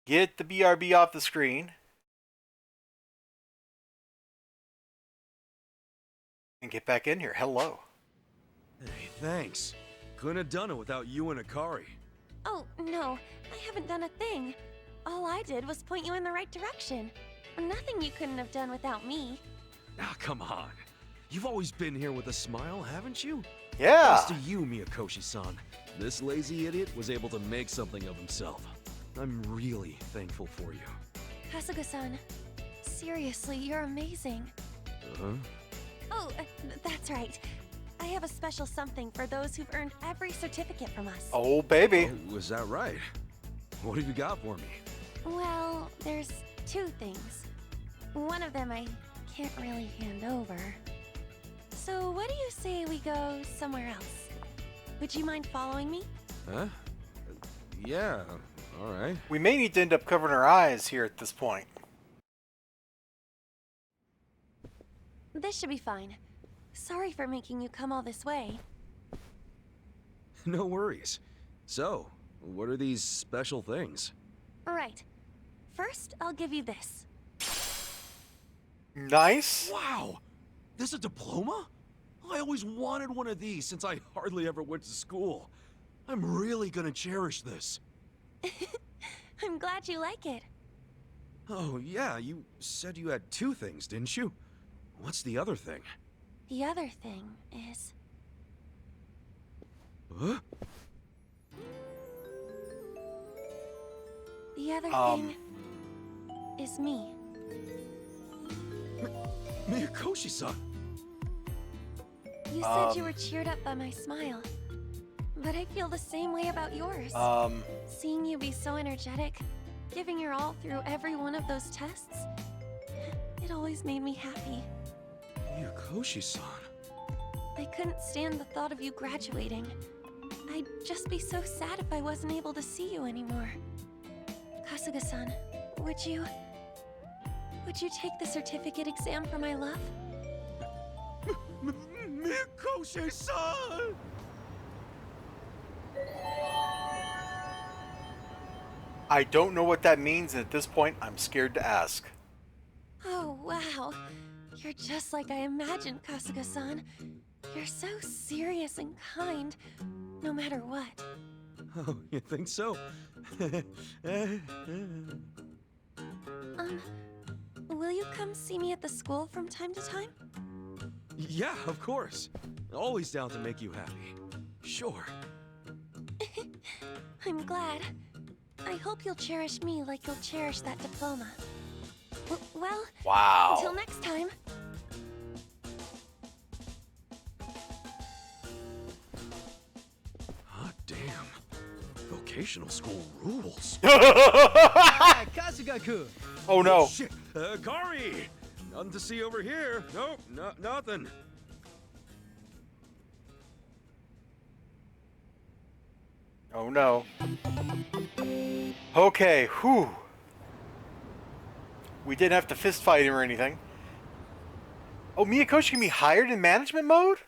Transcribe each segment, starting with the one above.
Get the BRB off the screen. And get back in here. Hello. Hey, thanks. Couldn't have done it without you and Akari. Oh, no. I haven't done a thing. All I did was point you in the right direction. Nothing you couldn't have done without me. Ah, come on. You've always been here with a smile, haven't you? Yeah. Thanks to you, Miyakoshi-san. This lazy idiot was able to make something of himself. I'm really thankful for you. Kasuga-san, seriously, you're amazing. Huh? Oh, that's right. I have a special something for those who've earned every certificate from us. Oh, baby. Oh, is that right? What have you got for me? Well, there's two things. One of them I can't really hand over. So what do you say we go somewhere else? Would you mind following me? Huh? Yeah, alright. We may need to end up covering our eyes here at this point. This should be fine. Sorry for making you come all this way. No worries. So, what are these special things? Right. First, I'll give you this. Nice. Wow! This a diploma? I always wanted one of these since I hardly ever went to school. I'm really gonna cherish this. I'm glad you like it. Oh, yeah, you said you had two things, didn't you? What's the other thing? The other thing is... Huh? The other thing is me. Miyakoshi-san! You said you were cheered up by my smile. But I feel the same way about yours. Seeing you be so energetic, giving your all through every one of those tests, it always made me happy. Miyakoshi-san... I couldn't stand the thought of you graduating. I'd just be so sad if I wasn't able to see you anymore. Kasuga-san, would you take the certificate exam for my love? Miyakoshi-san! I don't know what that means, and at this point, I'm scared to ask. Oh, wow. You're just like I imagined, Kasuga-san. You're so serious and kind, no matter what. Oh, you think so? Will you come see me at the school from time to time? Yeah, of course. Always down to make you happy. Sure. I'm glad. I hope you'll cherish me like you'll cherish that diploma. Well, Wow. until next time. Hot damn. Vocational school rules. Kasuga-kun! Oh no. Shit. Kari! Nothing to see over here. Nope, nothing. Oh no. Okay, whew. We didn't have to fist fight him or anything. Oh, Miyakoshi can be hired in management mode?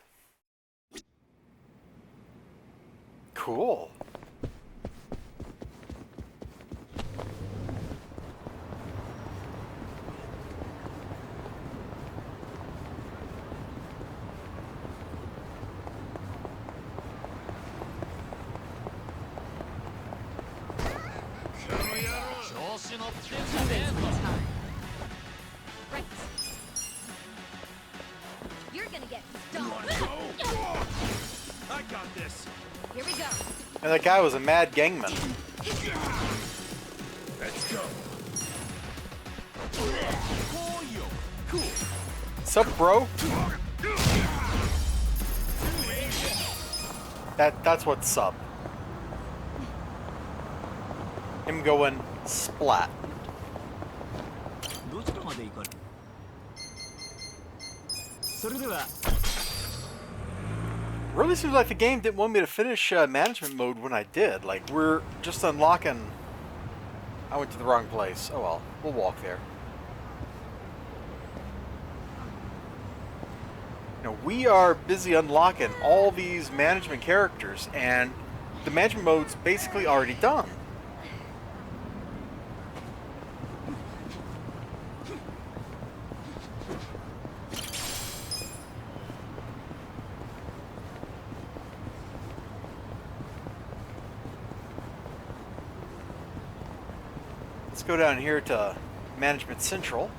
Cool. Right. You're gonna get stoned. I got this. Here we go. And that guy was a mad gangman. Let's go. Cool. Sup, bro? That's what's up. Him going splat. Really seems like the game didn't want me to finish management mode when I did. Like, we're just unlocking... I went to the wrong place. Oh well, we'll walk there. You know, we are busy unlocking all these management characters, and the management mode's basically already done. Let's go down here to Management Central.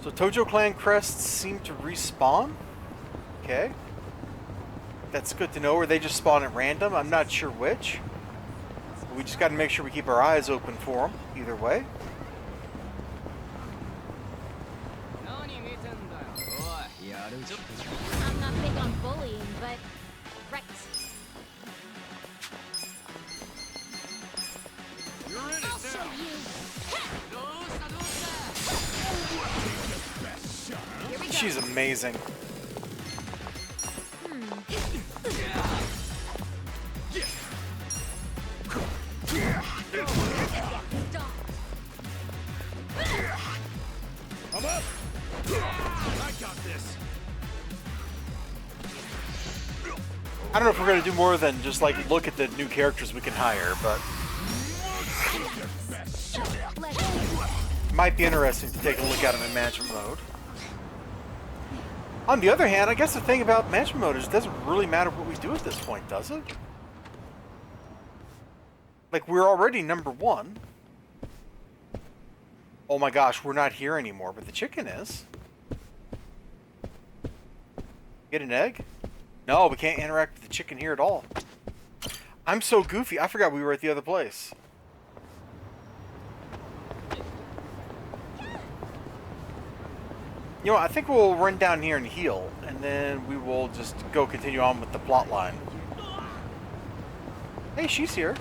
So Tojo Clan crests seem to respawn. Okay. That's good to know. Or they just spawn at random. I'm not sure which. But we just got to make sure we keep our eyes open for them. Either way. I'm not big on bullying, but right. You're in it I'll show now. you. Here we go. She's amazing. I'm up. I got this. I don't know if we're going to do more than just like look at the new characters we can hire, but might be interesting to take a look at them in management mode. On the other hand, I guess the thing about management mode is it doesn't really matter what we do at this point, does it? Like, we're already #1. Oh my gosh, we're not here anymore, but the chicken is. Get an egg? No, we can't interact with the chicken here at all. I'm so goofy, I forgot we were at the other place. You know what, I think we'll run down here and heal, and then we will just go continue on with the plot line. Hey, she's here.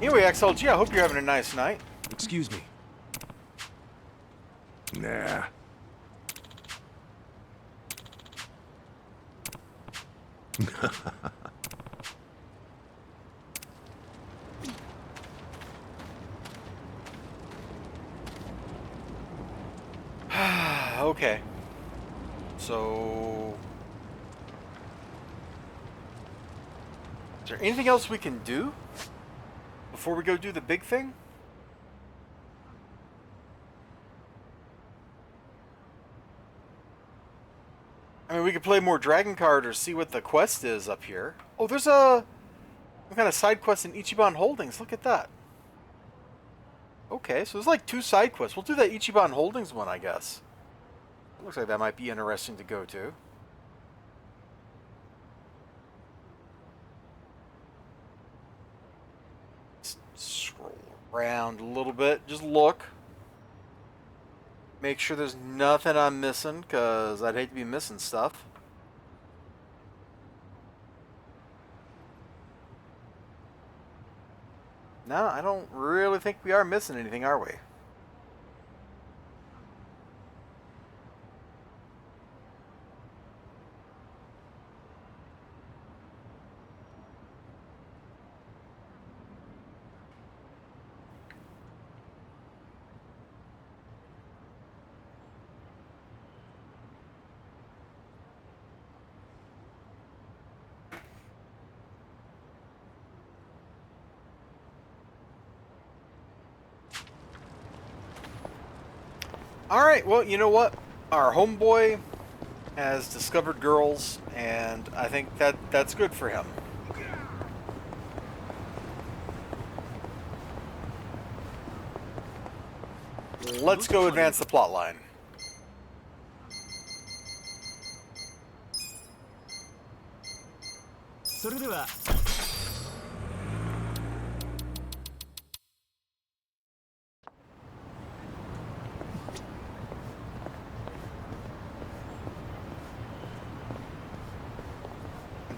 Anyway, XLG, I hope you're having a nice night. Excuse me. Nah. Okay. So... is there anything else we can do before we go do the big thing? I mean, we could play more Dragon Card or see what the quest is up here. Oh, there's some kind of side quest in Ichiban Holdings. Look at that. Okay, so there's like 2 side quests. We'll do that Ichiban Holdings one, I guess. Looks like that might be interesting to go to. Let's scroll around a little bit. Just look. Make sure there's nothing I'm missing, because I'd hate to be missing stuff. No, I don't really think we are missing anything, are we? Alright, well, you know what? Our homeboy has discovered girls, and I think that's good for him. Let's go advance the plot line.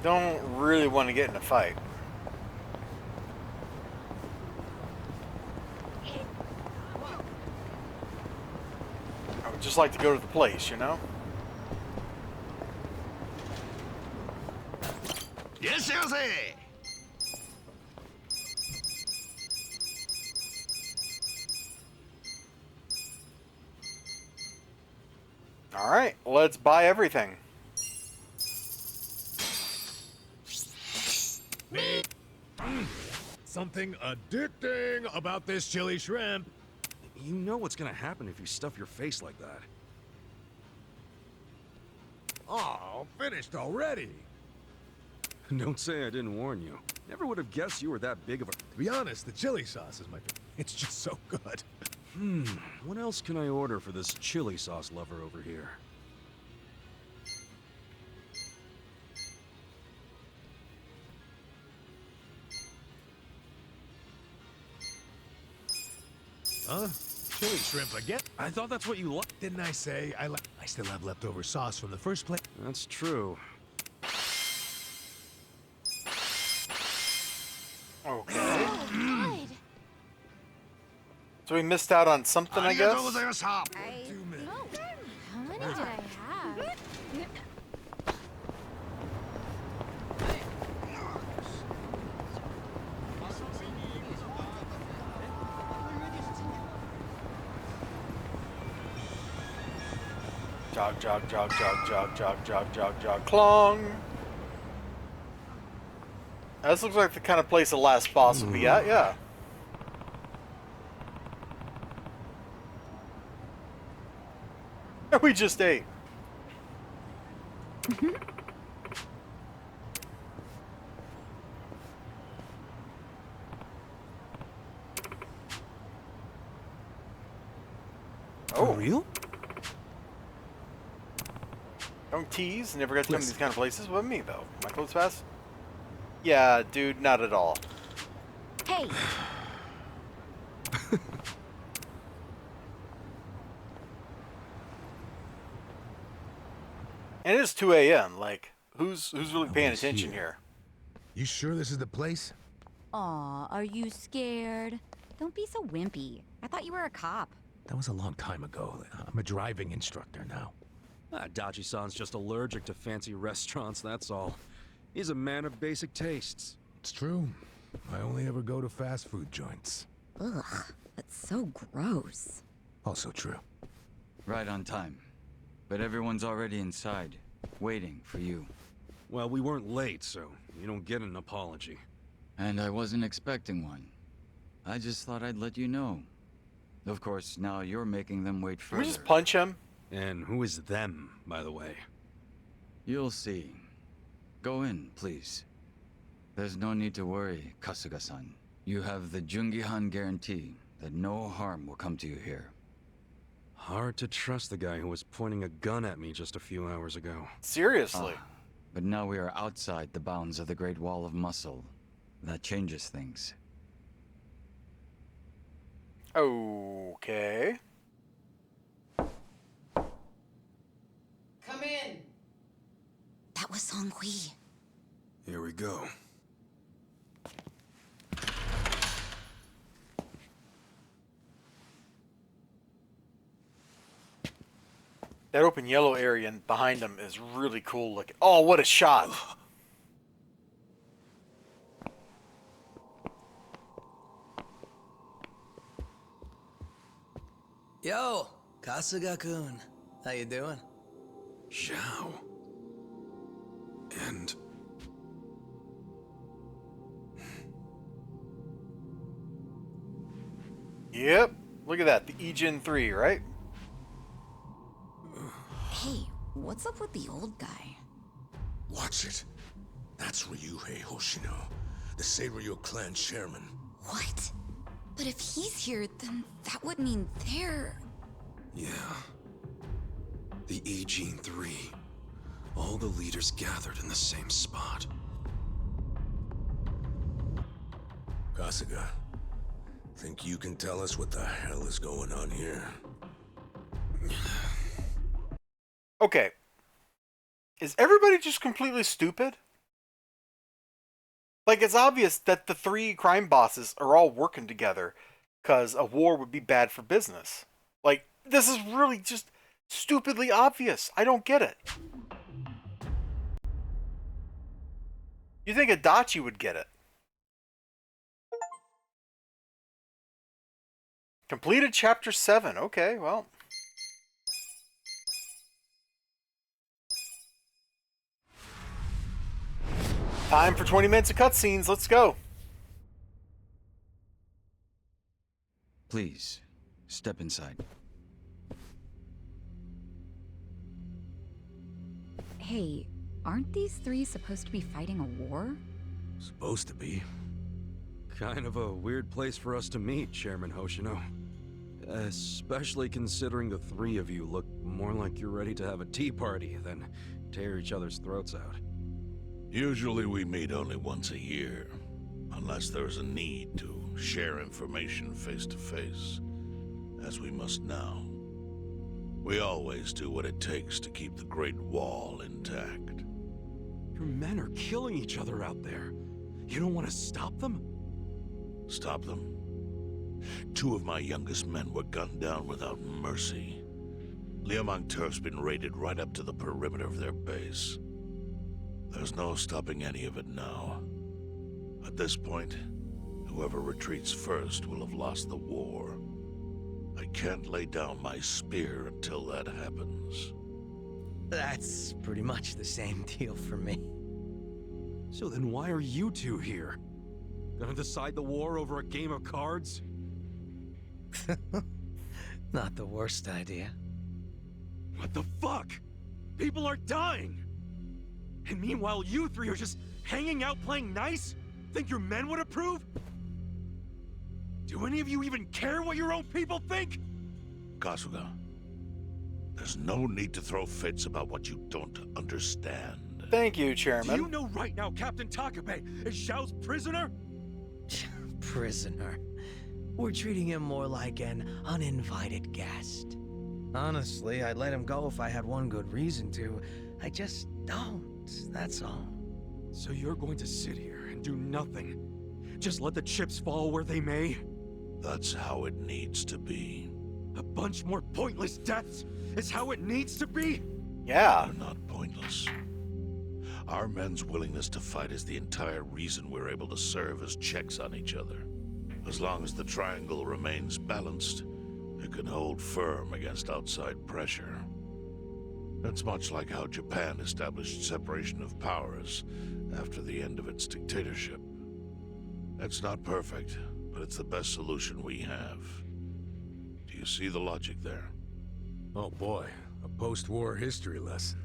Don't really want to get in a fight. I would just like to go to the place, you know? Yes, Jose. Alright, let's buy everything. something addicting about this chili shrimp. You know what's gonna happen if you stuff your face like that. Oh, finished already. Don't say I didn't warn you. Never would have guessed you were that big of a... To be honest, the chili sauce is my favorite. It's just so good. What else can I order for this chili sauce lover over here? Huh? Chili shrimp again? I thought that's what you liked. Didn't I say I still have leftover sauce from the first plate? That's true. Okay. Oh, God. So we missed out on something, I guess? No. How many did I have? Jog, jog, jog, jog, jog, jog, jog, jog, jog, clong. This looks like the kind of place the last boss would be at, yeah. We just ate. For real? Don't tease. Never got to come to these kind of places with me, though. My clothes fast? Yeah, dude, not at all. Hey, And it is 2 a.m. Like, who's really paying Nobody's attention here. here? You sure this is the place? Aw, are you scared? Don't be so wimpy. I thought you were a cop. That was a long time ago. I'm a driving instructor now. Adachi-san's just allergic to fancy restaurants, that's all. He's a man of basic tastes. It's true. I only ever go to fast food joints. Ugh, that's so gross. Also true. Right on time. But everyone's already inside, waiting for you. Well, we weren't late, so you don't get an apology. And I wasn't expecting one. I just thought I'd let you know. Of course, now you're making them wait Can further. we just punch him? And who is them, by the way? You'll see. Go in, please. There's no need to worry, Kasuga-san. You have the Jungihan guarantee that no harm will come to you here. Hard to trust the guy who was pointing a gun at me just a few hours ago. Seriously. But now we are outside the bounds of the Great Wall of Muscle. That changes things. Okay. Come in. That was Songhui. Here we go. That open yellow area behind him is really cool looking. Oh, what a shot. Yo, Kasuga-kun. How you doing? Zhao. And... Yep. Look at that. The Ijin 3, right? Hey, what's up with the old guy? Watch it. That's Ryuhei Hoshino, the Seiryu clan chairman. What? But if he's here, then that would mean they're... Yeah. The Ijin 3. All the leaders gathered in the same spot. Kasuga, think you can tell us what the hell is going on here? Okay. Is everybody just completely stupid? Like, it's obvious that the 3 crime bosses are all working together because a war would be bad for business. Like, this is really just stupidly obvious. I don't get it. You think Adachi would get it? Completed chapter 7. Okay, well. Time for 20 minutes of cutscenes. Let's go. Please, step inside. Hey, aren't these three supposed to be fighting a war? Supposed to be. Kind of a weird place for us to meet, Chairman Hoshino. Especially considering the three of you look more like you're ready to have a tea party than tear each other's throats out. Usually we meet only once a year, unless there's a need to share information face to face, as we must now. We always do what it takes to keep the Great Wall intact. Your men are killing each other out there. You don't want to stop them? Stop them? 2 of my youngest men were gunned down without mercy. Liumang Turf's been raided right up to the perimeter of their base. There's no stopping any of it now. At this point, whoever retreats first will have lost the war. I can't lay down my spear until that happens. That's pretty much the same deal for me. So then why are you two here? Gonna decide the war over a game of cards? Not the worst idea. What the fuck? People are dying! And meanwhile you three are just hanging out playing nice? Think your men would approve? Do any of you even care what your own people think? Kasuga, there's no need to throw fits about what you don't understand. Thank you, Chairman. Do you know right now Captain Takabe is Xiao's prisoner? Prisoner. We're treating him more like an uninvited guest. Honestly, I'd let him go if I had one good reason to. I just don't, that's all. So you're going to sit here and do nothing? Just let the chips fall where they may? That's how it needs to be. A bunch more pointless deaths is how it needs to be? Yeah. They're not pointless. Our men's willingness to fight is the entire reason we're able to serve as checks on each other. As long as the triangle remains balanced, it can hold firm against outside pressure. That's much like how Japan established separation of powers after the end of its dictatorship. It's not perfect, but it's the best solution we have. Do you see the logic there? Oh boy, a post-war history lesson.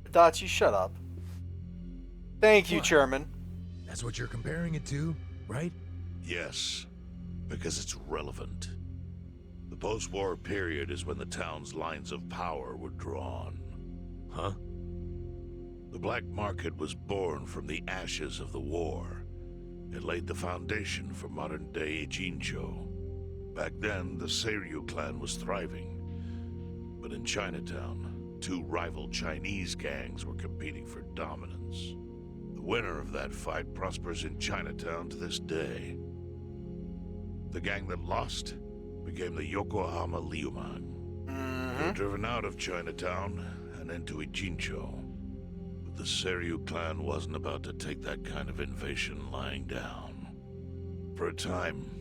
Adachi, shut up. Thank you, What? Chairman. That's what you're comparing it to, right? Yes, because it's relevant. The post-war period is when the town's lines of power were drawn. Huh? The black market was born from the ashes of the war. It laid the foundation for modern-day Ijincho. Back then, the Seiryu clan was thriving. But in Chinatown, 2 rival Chinese gangs were competing for dominance. The winner of that fight prospers in Chinatown to this day. The gang that lost became the Yokohama Liumang. They were driven out of Chinatown and into Ijincho. But the Seiryu clan wasn't about to take that kind of invasion lying down. For a time,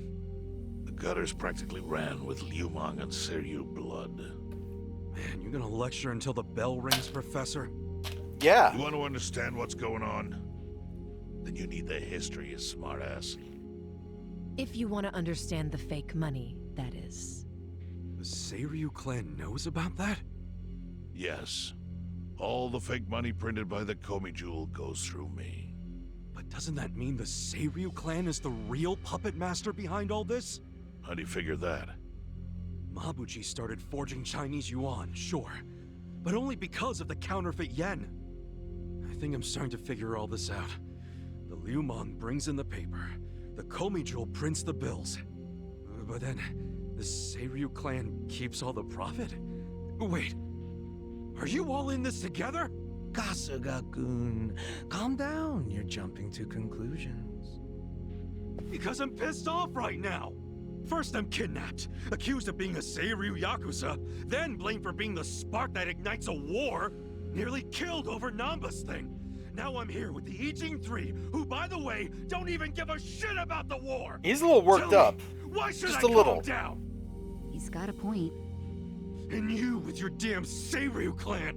the gutters practically ran with Liumang and Seiryu blood. Man, you gonna lecture until the bell rings, Professor? Yeah. You want to understand what's going on? Then you need the history, you smartass. If you want to understand the fake money, that is. The Seiryu clan knows about that? Yes. All the fake money printed by the Komi Jewel goes through me. But doesn't that mean the Seiryu clan is the real puppet master behind all this? How do you figure that? Mabuchi started forging Chinese yuan, sure. But only because of the counterfeit yen. I think I'm starting to figure all this out. The Liumang brings in the paper. The Komi Jewel prints the bills. But then, the Seiryu clan keeps all the profit? Wait, are you all in this together? Kasuga-kun, calm down. You're jumping to conclusions. Because I'm pissed off right now. First I'm kidnapped, accused of being a Seiryu Yakuza, then blamed for being the spark that ignites a war, nearly killed over Nanba's thing. Now I'm here with the Ijin 3, who, by the way, don't even give a shit about the war. He's a little worked Tell up. me, why should Just I a little. calm down? He's got a point. And you with your damn Seiryu clan,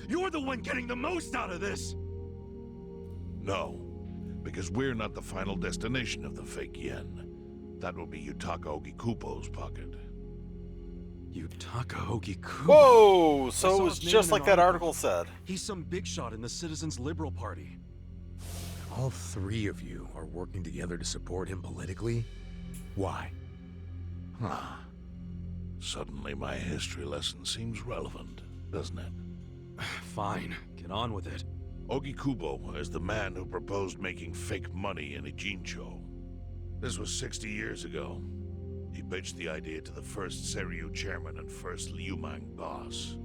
you're the one getting the most out of this. No, because we're not the final destination of the fake yen. That will be Yutaka Ogikubo's pocket. Yutaka Ogikubo. Whoa! I So saw it was his name just in like an that article said. He's some big shot in the Citizens Liberal Party. All three of you are working together to support him politically? Why? Huh. Suddenly my history lesson seems relevant, doesn't it? Fine, get on with it. Ogikubo is the man who proposed making fake money in Ijincho. This was 60 years ago. He pitched the idea to the first Seiryu chairman and first Liumang boss.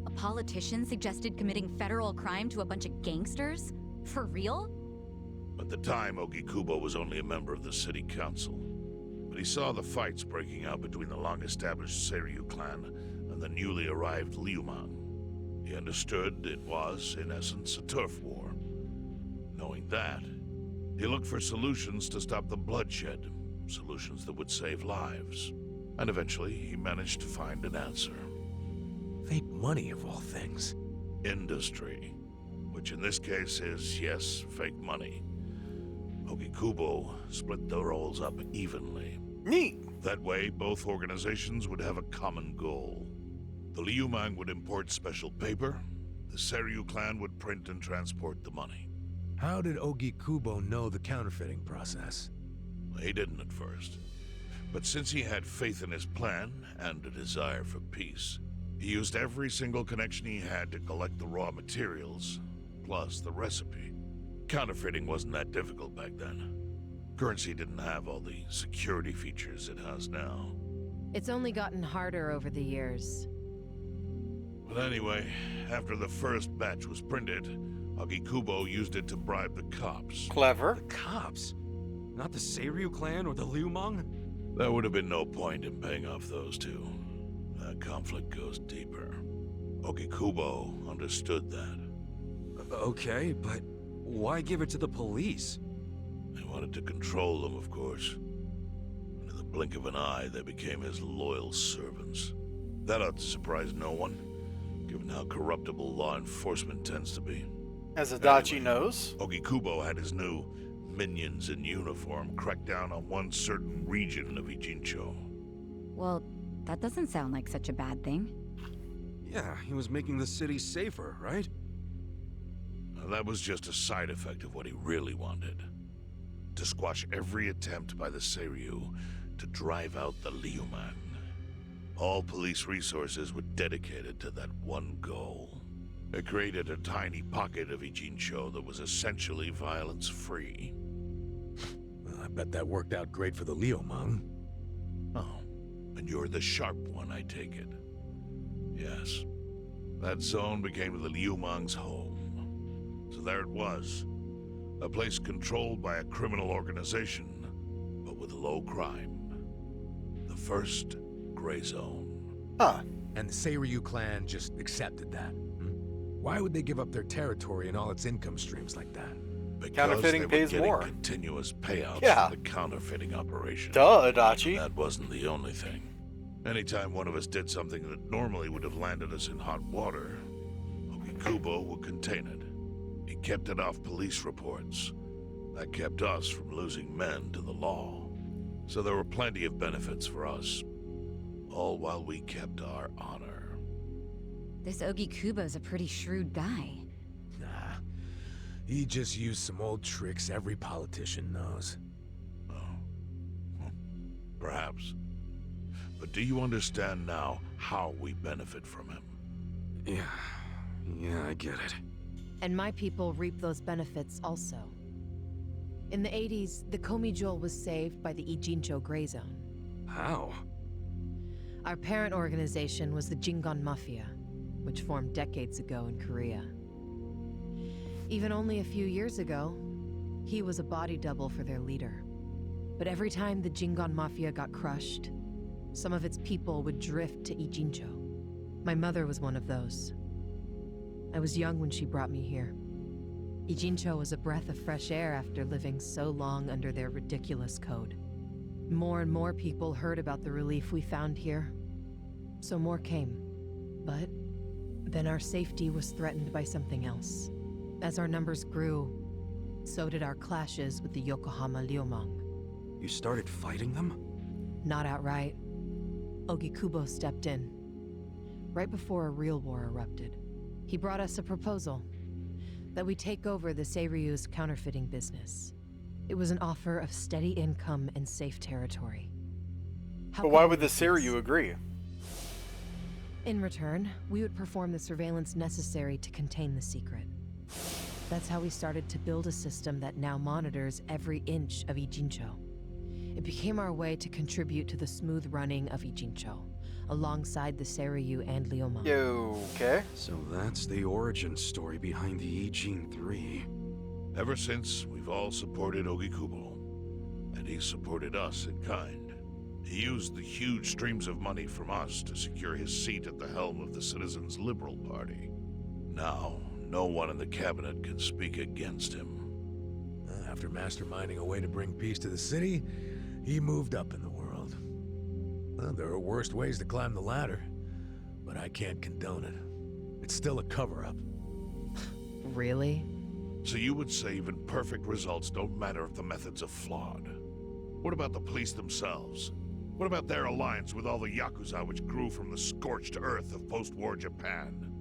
A politician suggested committing federal crime to a bunch of gangsters? For real? At the time, Ogikubo was only a member of the city council. But he saw the fights breaking out between the long-established Seiryu clan and the newly arrived Liumang. He understood it was, in essence, a turf war. Knowing that, he looked for solutions to stop the bloodshed, solutions that would save lives. And eventually, he managed to find an answer. Fake money, of all things. Industry. Which in this case is, yes, fake money. Ogikubo split the roles up evenly. Neat. That way, both organizations would have a common goal. The Liumang would import special paper, the Seiryu clan would print and transport the money. How did Ogikubo know the counterfeiting process? He didn't at first. But since he had faith in his plan and a desire for peace, he used every single connection he had to collect the raw materials, plus the recipe. Counterfeiting wasn't that difficult back then. Currency didn't have all the security features it has now. It's only gotten harder over the years. But anyway, after the first batch was printed, Ogikubo used it to bribe the cops. Clever. The cops? Not the Seiryu clan or the Liumang? There would have been no point in paying off those two. That conflict goes deeper. Ogikubo understood that. Okay, but why give it to the police? They wanted to control them, of course. And in the blink of an eye, they became his loyal servants. That ought to surprise no one, given how corruptible law enforcement tends to be. As Adachi Anyway, knows. Ogikubo had his new minions in uniform crack down on one certain region of Ijincho. Well, that doesn't sound like such a bad thing. Yeah, he was making the city safer, right? Now, that was just a side effect of what he really wanted. To squash every attempt by the Seiryu to drive out the Liumang. All police resources were dedicated to that one goal. It created a tiny pocket of Ijincho that was essentially violence-free. Well, I bet that worked out great for the Liumang. Oh, and you're the sharp one, I take it. Yes. That zone became the Liumang's home. So there it was. A place controlled by a criminal organization, but with low crime. The first gray zone. Huh. And the Seiryu clan just accepted that. Why would they give up their territory and all its income streams like that? Because Counterfeiting they were pays getting more. continuous payouts Yeah. for the counterfeiting operation. Duh, Adachi. That wasn't the only thing. Anytime one of us did something that normally would have landed us in hot water, Ogikubo would contain it. He kept it off police reports. That kept us from losing men to the law. So there were plenty of benefits for us. All while we kept our honor. This Ogikubo's a pretty shrewd guy. Nah. He just used some old tricks every politician knows. Oh. Perhaps. But do you understand now how we benefit from him? Yeah, I get it. And my people reap those benefits also. In the 80s, the Komi Jewel was saved by the Ijincho Gray Zone. How? Our parent organization was the Jingon Mafia, which formed decades ago in Korea. Even only a few years ago, he was a body double for their leader. But every time the Jingon Mafia got crushed, some of its people would drift to Ijincho. My mother was one of those. I was young when she brought me here. Ijincho was a breath of fresh air after living so long under their ridiculous code. More and more people heard about the relief we found here, so more came. But then our safety was threatened by something else. As our numbers grew, so did our clashes with the Yokohama Liumang. You started fighting them? Not outright. Ogikubo stepped in. Right before a real war erupted. He brought us a proposal. That we take over the Seiryu's counterfeiting business. It was an offer of steady income and safe territory. How But could why we would the refuse? Seiryu agree? In return, we would perform the surveillance necessary to contain the secret. That's how we started to build a system that now monitors every inch of Ijincho. It became our way to contribute to the smooth running of Ijincho, alongside the Seiryu and Liumang. Okay. So that's the origin story behind the Ijin 3. Ever since, we've all supported Ogikubo, and he supported us in kind. He used the huge streams of money from us to secure his seat at the helm of the Citizens' Liberal Party. Now, no one in the cabinet can speak against him. After masterminding a way to bring peace to the city, he moved up in the world. Well, there are worse ways to climb the ladder, but I can't condone it. It's still a cover-up. Really? So you would say even perfect results don't matter if the methods are flawed? What about the police themselves? What about their alliance with all the Yakuza which grew from the scorched earth of post-war Japan?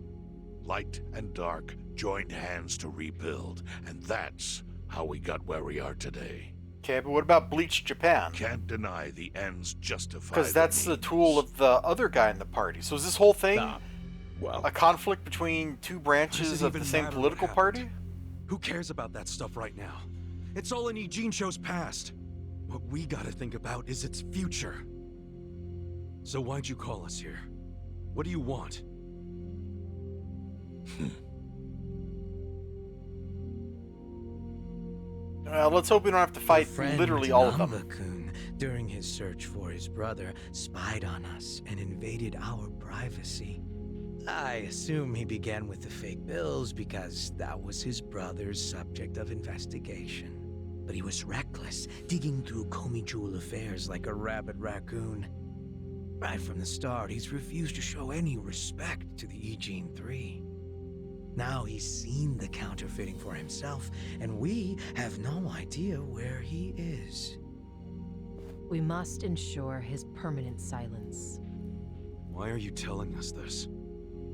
Light and dark joined hands to rebuild, and that's how we got where we are today. Okay, but what about Bleach Japan? Can't deny the ends justify Because that's the tool of the other guy in the party. So is this whole thing Well, a conflict between two branches of the same political party? Who cares about that stuff right now? It's all in Ijincho's past. What we gotta think about is its future. So why'd you call us here? What do you want? Let's hope we don't have to fight Our friend literally all of them. Nanba-kun, during his search for his brother, spied on us and invaded our privacy. I assume he began with the fake bills because that was his brother's subject of investigation. But he was reckless, digging through Komi Jewel affairs like a rabid raccoon. Right from the start, he's refused to show any respect to the Ijin 3. Now he's seen the counterfeiting for himself, and we have no idea where he is. We must ensure his permanent silence. Why are you telling us this?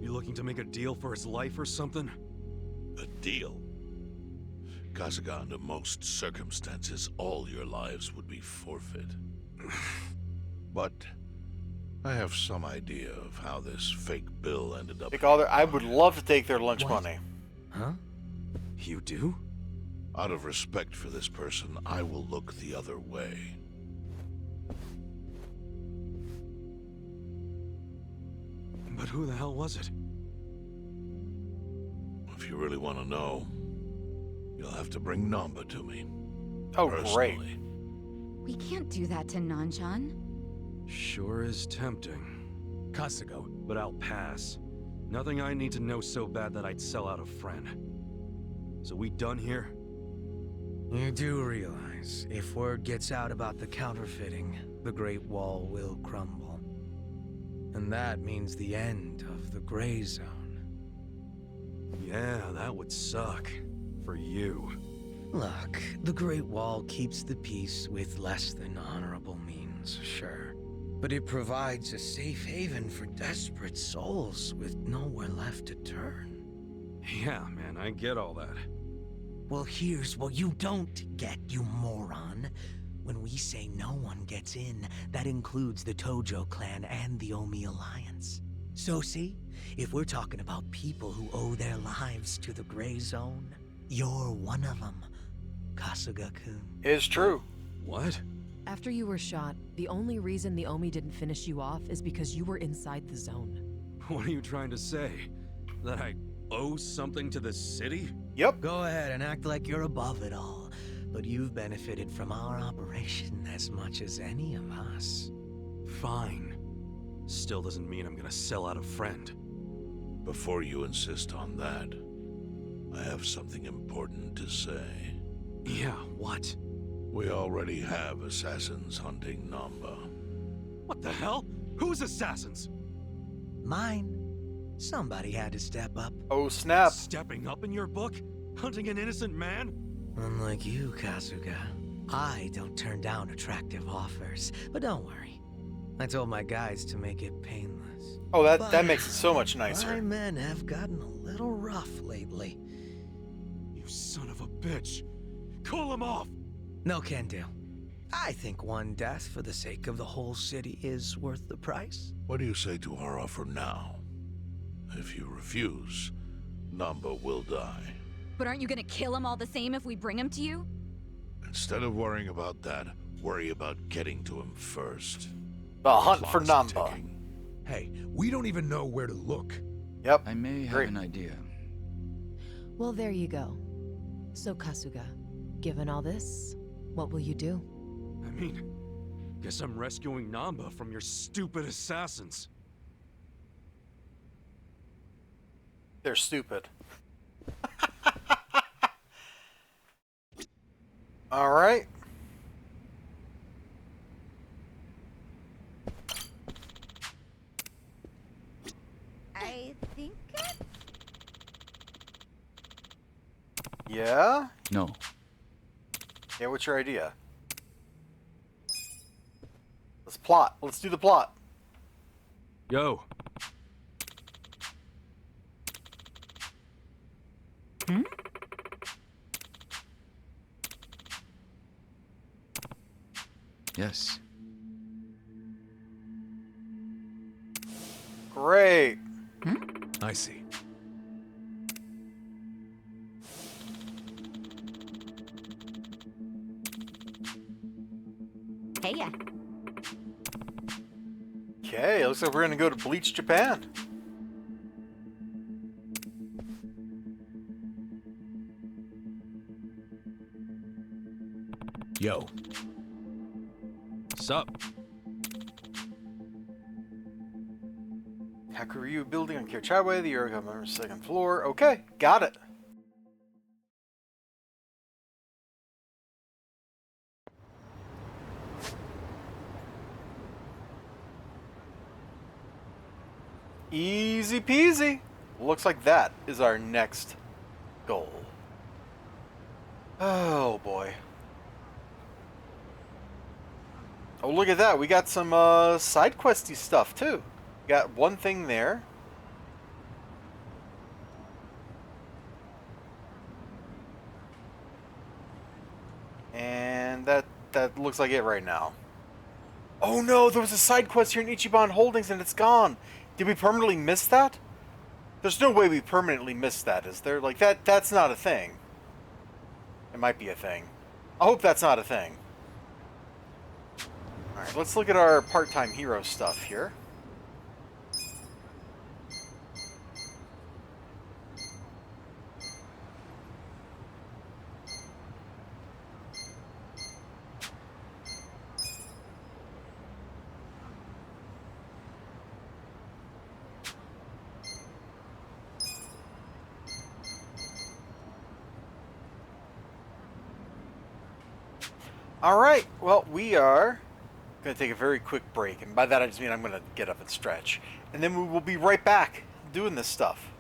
You looking to make a deal for his life or something? A deal? Kasuga, under most circumstances, all your lives would be forfeit. But I have some idea of how this fake bill ended up. I would love to take their lunch money. Huh? You do? Out of respect for this person, I will look the other way. But who the hell was it? If you really want to know, you'll have to bring Nanba to me. Oh, great. Personally. We can't do that to Nanchan. Sure is tempting. Kasuga, But I'll pass. Nothing I need to know so bad that I'd sell out a friend. So we done here? You do realize, if word gets out about the counterfeiting, the Great Wall will crumble. And that means the end of the Gray Zone. Yeah, that would suck. For you. Look, the Great Wall keeps the peace with less than honorable means, sure. But it provides a safe haven for desperate souls with nowhere left to turn. Yeah, man, I get all that. Well, here's what you don't get, you moron. When we say no one gets in, that includes the Tojo clan and the Omi Alliance. So see, if we're talking about people who owe their lives to the Gray Zone, you're one of them, Kasuga-kun. It's true. What? After you were shot, the only reason the Omi didn't finish you off is because you were inside the zone. What are you trying to say? That I owe something to the city? Yep. Go ahead and act like you're above it all, but you've benefited from our operation as much as any of us. Fine. Still doesn't mean I'm gonna sell out a friend. Before you insist on that, I have something important to say. Yeah, what? We already have assassins hunting Nanba. What the hell? Who's assassins? Mine. Somebody had to step up. Oh, snap. Stepping up in your book? Hunting an innocent man? Unlike you, Kasuga. I don't turn down attractive offers, but don't worry. I told my guys to make it painless. Oh, that But makes it so much my nicer. men have gotten a little rough lately. You son of a bitch! Call him off! No can do. I think one death for the sake of the whole city is worth the price. What do you say to our offer now? If you refuse, Nanba will die. But aren't you gonna kill him all the same if we bring him to you? Instead of worrying about that, worry about getting to him first. The hunt for Clock's Nanba. ticking. Hey, we don't even know where to look. Yep. I may have Great. an idea. Well, there you go. So, Kasuga, given all this, what will you do? I mean, guess I'm rescuing Nanba from your stupid assassins. They're stupid. All right. I think Yeah? No. Yeah, what's your idea? Let's plot. Let's do the plot. Yo. Yes. Great. I see. Hey ya. Okay, looks like we're gonna go to Bleach, Japan. Yo. Sup? Hakuryu building on Kirchawe, the Yokohama second floor. Okay, got it. Easy peasy. Looks like that is our next goal. Oh boy. Oh, look at that. We got some side questy stuff too. Got one thing there. And that looks like it right now. Oh no, there was a side quest here in Ichiban Holdings and it's gone. Did we permanently miss that? There's no way we permanently missed that, is there? Like that's not a thing. It might be a thing. I hope that's not a thing. Alright, let's look at our part-time hero stuff here. Alright, well, we are going to take a very quick break, and by that I just mean I'm going to get up and stretch. And then we will be right back doing this stuff.